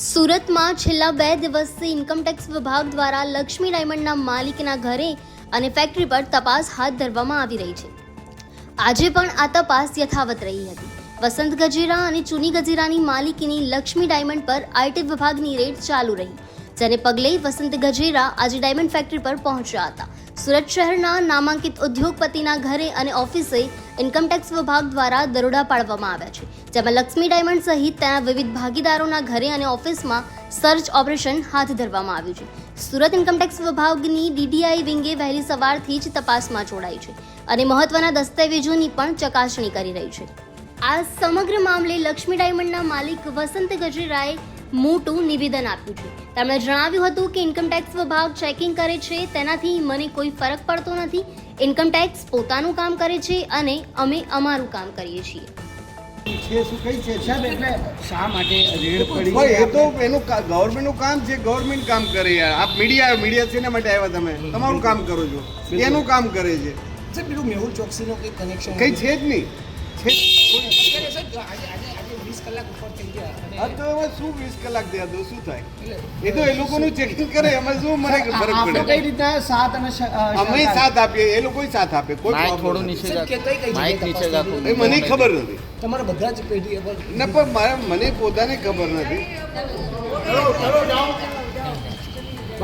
સુરતમાં છેલ્લા 2 દિવસથી ઇન્કમટેક્સ વિભાગ દ્વારા લક્ષ્મી ડાયમંડના માલિકના ઘરે અને ફેક્ટરી પર તપાસ હાથ ધરવામાં આવી રહી છે. આજે પણ આ તપાસ યથાવત રહી હતી. વસંત ગજેરા અને ચુની ગજેરાની માલિકીની લક્ષ્મી ડાયમંડ પર આઈટી વિભાગની રેડ ચાલુ રહી, જેને પગલે વસંત ગજેરા આજે ડાયમંડ ફેક્ટરી પર પહોંચ્યા હતા. સુરત શહેરના નામાંકિત ઉદ્યોગપતિના ઘરે અને ઓફિસે ઇન્કમટેક્સ વિભાગ દ્વારા દરોડા પાડવામાં આવ્યા છે, જેમાં લક્ષ્મી ડાયમંડ સહિત તેના વિવિધ ભાગીદારોના ઘરે અને ઓફિસમાં સર્ચ ઓપરેશન હાથ ધરવામાં આવ્યું છે. સુરત ઇન્કમટેક્સ વિભાગની ડીડીઆઈ વિંગે વહેલી સવારથી જ તપાસમાં જોડાઈ છે અને મહત્વના દસ્તાવેજોની પણ ચકાસણી કરી રહી છે. આ સમગ્ર મામલે લક્ષ્મી ડાયમંડના માલિક વસંત ગજેરાએ મોટું નિવેદન આપ્યું છે. તેમણે જણાવ્યું હતું કે ઇન્કમટેક્સ વિભાગ ચેકિંગ કરે છે, તેનાથી મને કોઈ ફરક પડતો નથી. ઇન્કમટેક્સ પોતાનું કામ કરે છે અને અમે અમારું કામ કરીએ છીએ. છે શું કઈ છે સાહેબ, એટલે શા માટે રેડ પડી? ભાઈ એ તો એનું ગવર્મેન્ટનું કામ છે, ગવર્મેન્ટ કામ કરે યાર. આપ મીડિયા શેના માટે આવ્યા? તમે તમારું કામ કરો છો, એનું કામ કરે છે. સાહેબ, પેલું મેહુલ ચોકસીનો કંઈ કનેક્શન કઈ છે જ નહીં. અત્યારે સાહેબ આજે 20 કલાક ઉપર થઈ ગયા હા તો હવે શું 20 કલાક થયા તો શું થાય? એ તો એ લોકોનું ચેકિંગ કરે, અમે શું મને ફરક આપણે પડે? કઈ રીતના સાથ અને અમે સાથ આપીએ, એ લોકો સાથ આપે, કોઈ problem નથી. એ મને ખબર નથી. તમારા બધા જ પેઢી ના પણ મને પોતાને ખબર નથી.